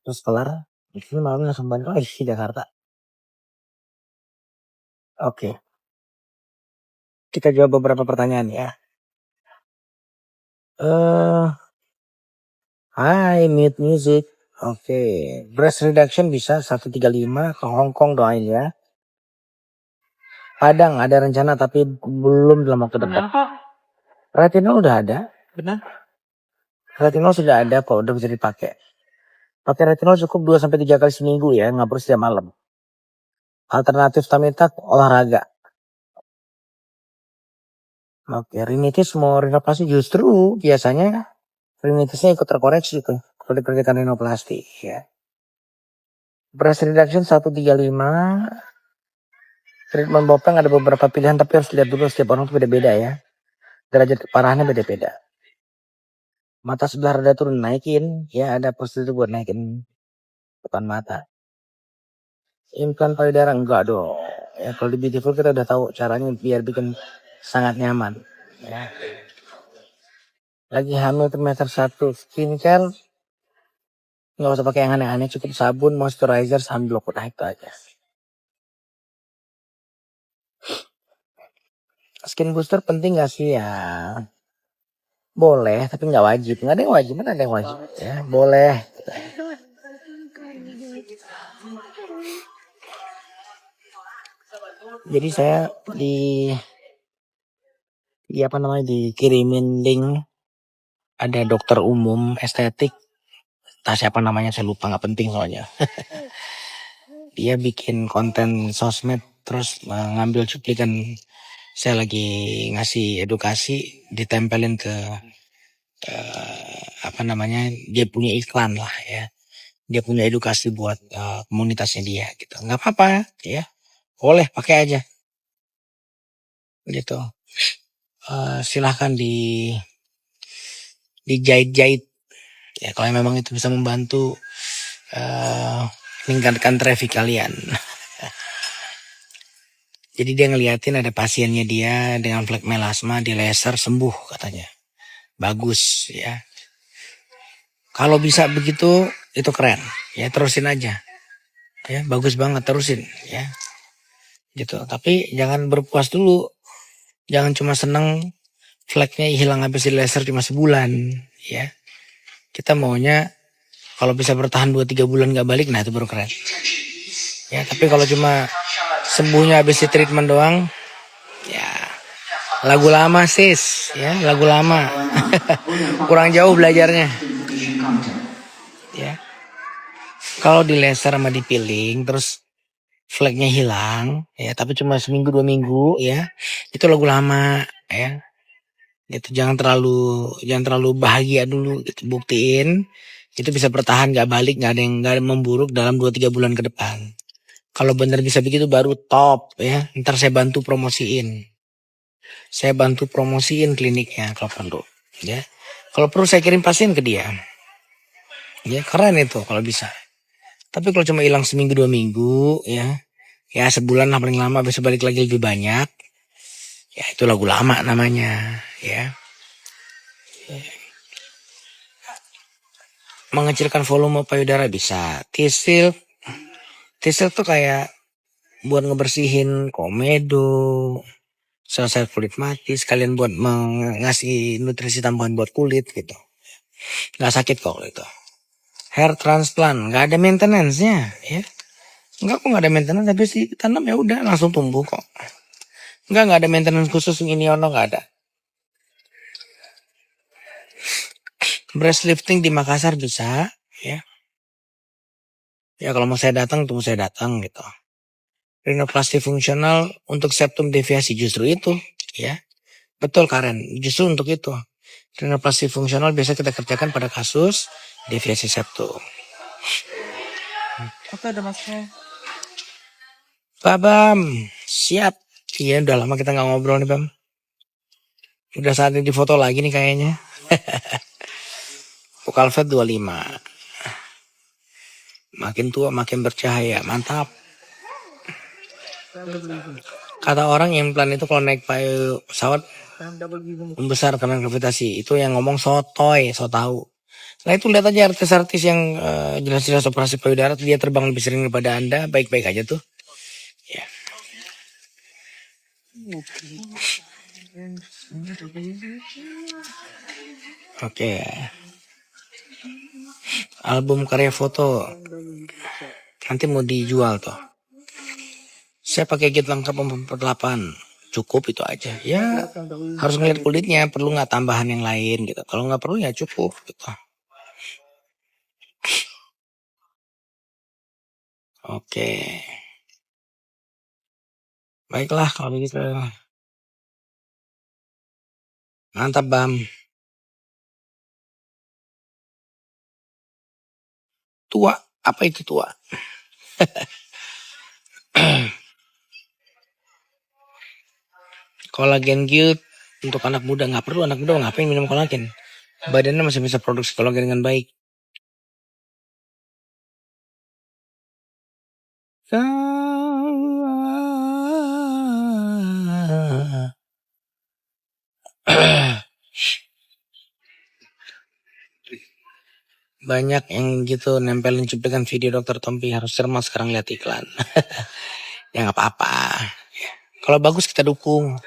Terus kelar, itu malam langsung balik lagi ke Jakarta. Oke, kita jawab beberapa pertanyaan ya. Hai, Mute Music. Oke, breast reduction bisa 135 ke Hong Kong doain ya. Padang ada rencana tapi belum dalam waktu dekat. Retinol udah ada. Benar. Retinol sudah ada kok, udah bisa dipakai. Pakai retinol cukup 2-3 kali seminggu ya, nggak perlu setiap malam. Alternatif Tamitak olahraga. Oke, rinitis mau rinoplasti justru biasanya rinitisnya ikut terkoreksi tuh kalau dikerjakan rinoplasti ya. Breast reduction 135. Treatment Bopeng ada beberapa pilihan tapi harus lihat dulu setiap orang tuh beda-beda ya. Derajat keparahannya beda-beda. Mata sebelah rada turun naikin ya, ada prosedur buat naikin depan mata. Implan payudara enggak dong. Ya kalau di Beautiful kita udah tahu caranya biar bikin sangat nyaman ya. Lagi hamil trimester 1, skincare nggak usah pakai yang aneh-aneh, cukup sabun, moisturizer, sunblock, udah itu aja. Skin booster penting gak sih ya? Boleh, tapi nggak wajib. Nggak ada yang wajib, mana ada yang wajib ya? Boleh. Jadi saya dikirimin link ada dokter umum estetik. Tak siapa namanya saya lupa, nggak penting soalnya. Dia bikin konten sosmed terus ngambil cuplikan saya lagi ngasih edukasi, ditempelin ke dia punya iklan lah ya. Dia punya edukasi buat komunitasnya dia gitu. Nggak apa-apa ya. Boleh pakai aja. Gitu. Silahkan dijahit-jahit. Ya kalau memang itu bisa membantu meningkatkan traffic kalian. Jadi dia ngeliatin ada pasiennya dia dengan flek melasma di laser sembuh katanya. Bagus ya. Kalau bisa begitu itu keren. Ya terusin aja. Ya bagus banget, terusin ya. Gitu. Tapi jangan berpuas dulu. Jangan cuma seneng fleknya hilang habis di laser cuma sebulan ya. Kita maunya kalau bisa bertahan 2-3 bulan gak balik, nah itu baru keren. Ya, tapi kalau cuma sembuhnya habis di treatment doang, ya lagu lama sis, ya lagu lama. Kurang jauh belajarnya. Ya. Kalau di laser sama di peeling terus fleknya hilang, ya tapi cuma seminggu 2 minggu ya, itu lagu lama ya. Gitu, jangan terlalu bahagia dulu gitu. Buktiin itu bisa bertahan, gak balik, gak ada yang memburuk dalam 2-3 bulan ke depan. Kalau benar bisa begitu baru top ya. Ntar saya bantu promosiin kliniknya kalau perlu ya. Kalau perlu saya kirim pasien ke dia ya, keren itu kalau bisa. Tapi kalau cuma hilang seminggu 2 minggu ya sebulan lah paling lama, bisa balik lagi lebih banyak ya, itu lagu lama namanya ya. Mengecilkan volume payudara bisa. T-Silk tuh kayak buat ngebersihin komedo, sel-sel kulit mati, sekalian buat ngasih nutrisi tambahan buat kulit gitu. Nggak sakit kok itu. Hair transplant nggak ada maintenance-nya ya. Nggak ada maintenance, tapi sih tanam ya udah langsung tumbuh kok. Nggak ada maintenance khusus ini ono, nggak ada. Breast lifting di Makassar bisa ya. Ya kalau mau saya datang tunggu saya datang gitu. Rinoplasti fungsional untuk septum deviasi justru itu ya. Betul Karen, justru untuk itu. Rinoplasti fungsional biasa kita kerjakan pada kasus deviasi septum. Oke, ada masnya. Pak Bam, siap. Iya udah lama kita gak ngobrol nih Bam. Udah saatnya difoto lagi nih kayaknya. Pukalvet 25. Makin tua makin bercahaya, mantap. Kata orang implan itu kalau naik pesawat membesar karena gravitasi. Itu yang ngomong sotoy, so tahu. Nah itu lihat aja artis-artis yang jelas-jelas operasi payudara dia terbang lebih sering daripada Anda, baik-baik aja tuh. Ya. Oke. Album karya foto nanti mau dijual tuh. Saya pakai kit lengkap 48. Cukup itu aja. Ya harus ngeliat kulitnya, perlu nggak tambahan yang lain gitu. Kalau nggak perlu ya cukup gitu. Oke. Baiklah kalau begitu. Mantap Bam. Tua. Apa itu tua? Kolagen guild untuk anak muda nggak perlu, anak muda ngapain minum kolagen? Badannya masih bisa produksi kolagen dengan baik. Banyak yang gitu nempelin cuplikan video Dokter Tompi, harus cermat sekarang lihat iklan. Ya nggak apa-apa. Kalau bagus kita dukung.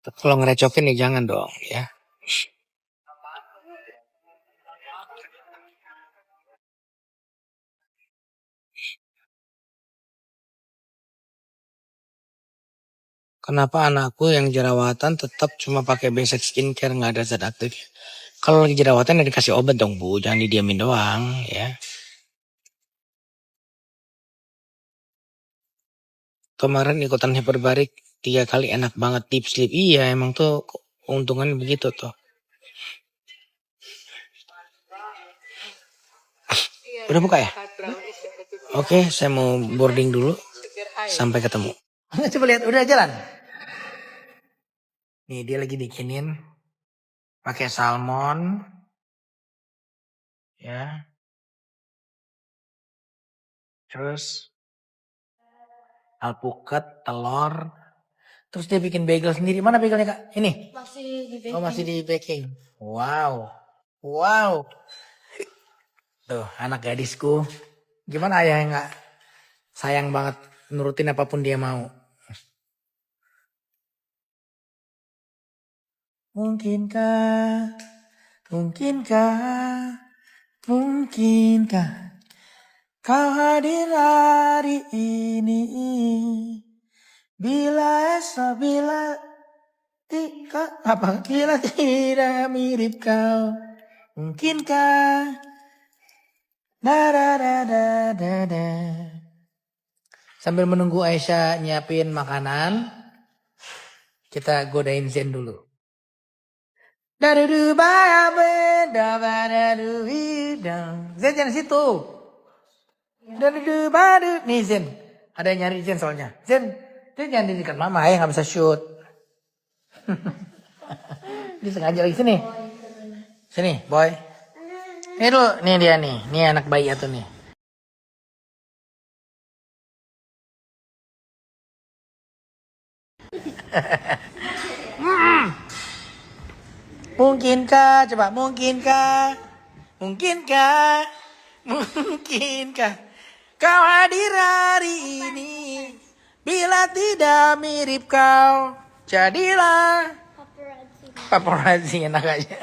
Kalau ngerecokin ya jangan dong ya. Kenapa anakku yang jerawatan tetap cuma pakai basic skincare, nggak ada zat aktif? Kalau lagi jerawatan ya dikasih obat dong Bu, jangan didiamin doang ya. Kemarin ikutan hiperbarik 3 kali enak banget deep sleep. Iya emang tuh keuntungannya begitu tuh. Udah buka ya? Oke, saya mau boarding dulu. Sampai ketemu. Coba lihat, udah jalan. Nih dia lagi bikinin pakai salmon, ya. Terus alpukat, telur. Terus dia bikin bagel sendiri. Mana bagelnya Kak? Ini? Masih di baking. Oh masih di baking. Wow. Wow. Tuh anak gadisku. Gimana ayah yang gak sayang banget nurutin apapun dia mau. Mungkinkah, mungkinkah, mungkinkah kau hadir hari ini. Bila esok, bila bila tidak mirip kau. Mungkinkah da da da da da da. Sambil menunggu Aisyah nyiapin makanan, kita godain Zen dulu. Zen jangan situ. Nih Zen, ada yang nyari Zen soalnya. Zen, dia jangan di dekat mama ya, nggak bisa shoot. Dia sengaja lagi sini. Sini, boy. Ini dulu, nih dia nih, nih anak bayi atau nih. Mungkinkah, coba mungkinkah, mungkinkah, mungkinkah kau hadir hari ini. Bila tidak mirip kau, jadilah paparazzi enak aja.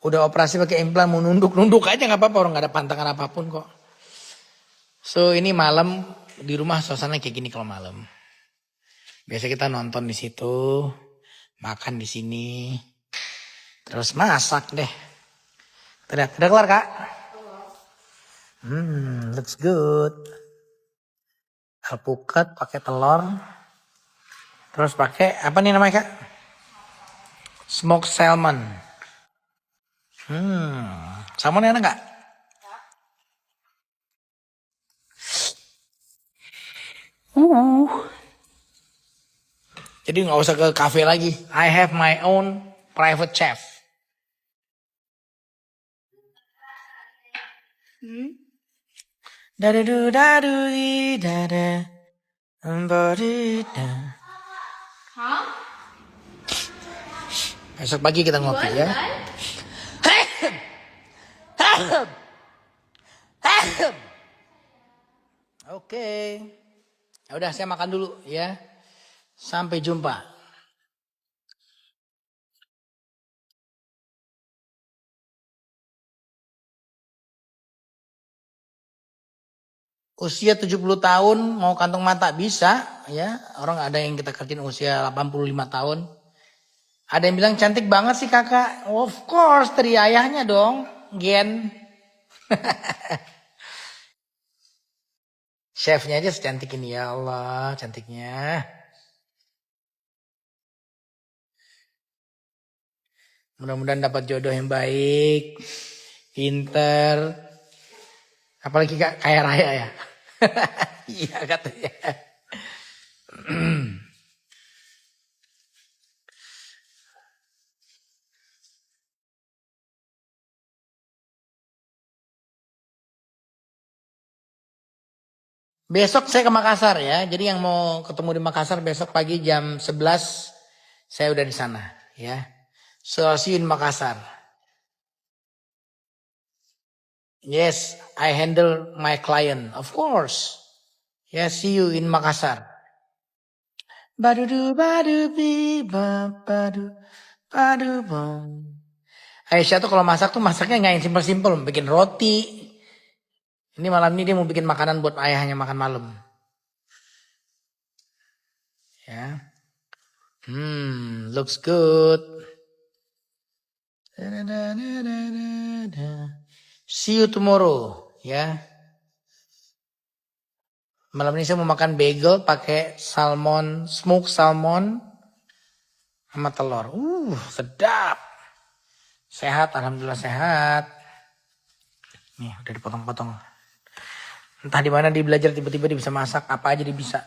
Udah operasi pakai implan mau nunduk aja nggak apa-apa, orang nggak ada pantangan apapun kok. So ini malam di rumah suasana kayak gini kalau malam. Biasa kita nonton di situ, makan di sini, terus masak deh. Udah kelar Kak? Looks good. Alpukat pakai telur. Terus pakai apa nih namanya Kak? Smoked salmon. Salmon enak nggak? Jadi nggak usah ke cafe lagi. I have my own private chef. Dadu dadu dada. Besok pagi kita ngopi ya. Oke. Ya udah saya makan dulu ya. Sampai jumpa. Usia 70 tahun mau kantong mata bisa ya. Orang ada yang kita kerjain usia 85 tahun. Ada yang bilang cantik banget sih kakak. Of course dari ayahnya dong. Gen. Chefnya aja secantik ini ya Allah cantiknya. Mudah-mudahan dapat jodoh yang baik. Pinter. Apalagi kaya raya ya. Iya katanya. Besok saya ke Makassar ya. Jadi yang mau ketemu di Makassar besok pagi jam 11 saya udah di sana ya. So see you in Makassar. Yes, I handle my client, of course. Yeah, see you in Makassar. Badudu badu bi ba badu badu bom. Aisyah tuh kalau masak tuh masaknya nggak yang simpel-simpel, bikin roti. Ini malam ini dia mau bikin makanan buat ayahnya makan malam. Ya. Looks good. See you tomorrow, ya. Malam ini saya mau makan bagel pakai salmon, smoked salmon sama telur. Sedap. Sehat, alhamdulillah sehat. Nih, udah dipotong-potong. Entah di mana dia belajar tiba-tiba dia bisa masak, apa aja dia bisa.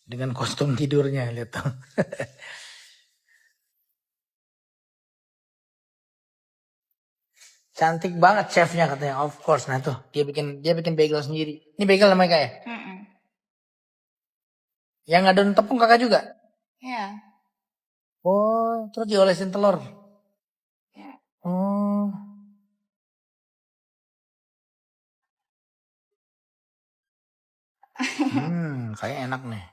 Dengan kostum tidurnya, lihat tuh. Cantik banget chefnya katanya, of course. Nah tuh, dia bikin bagel sendiri. Ini bagel namanya kayak? Yang adon tepung kakak juga? Iya. Oh, terus diolesin telur. Ya. Oh. Kayak enak nih.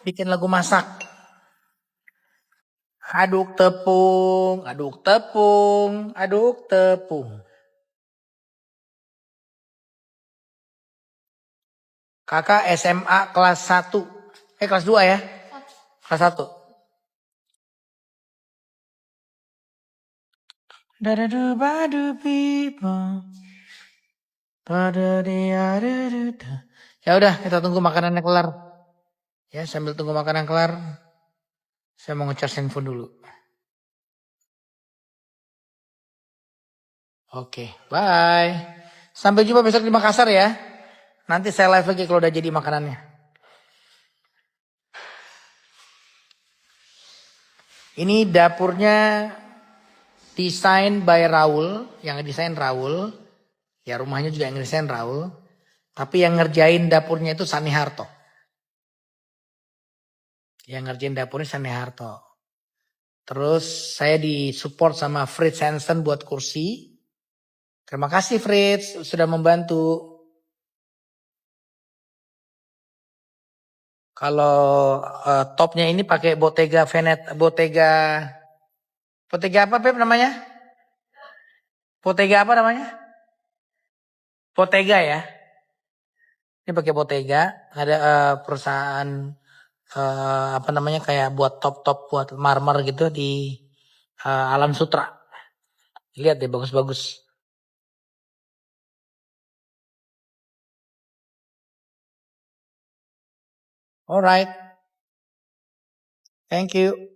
Bikin lagu masak. Aduk tepung, aduk tepung, aduk tepung. Kakak SMA kelas 1. Kelas 2 ya? Kelas 1. Ya udah, kita tunggu makanannya kelar. Ya, sambil tunggu makanan kelar, saya mau ngecas handphone dulu. Oke, bye. Sampai jumpa besok di Makassar ya. Nanti saya live lagi kalau udah jadi makanannya. Ini dapurnya desain by Raul, yang desain Raul. Ya rumahnya juga yang desain Raul. Tapi yang ngerjain dapurnya itu Sani Harto. Yang ngerjain dapurnya Sani Harto. Terus saya disupport sama Fritz Hansen buat kursi. Terima kasih Fritz sudah membantu. Kalau topnya ini pakai Bottega Veneta, Bottega apa Pep namanya? Bottega apa namanya? Bottega ya. Ini pakai Bottega, ada perusahaan apa namanya kayak buat top-top buat marmer gitu di Alam Sutra. Lihat deh bagus-bagus. Alright. Thank you.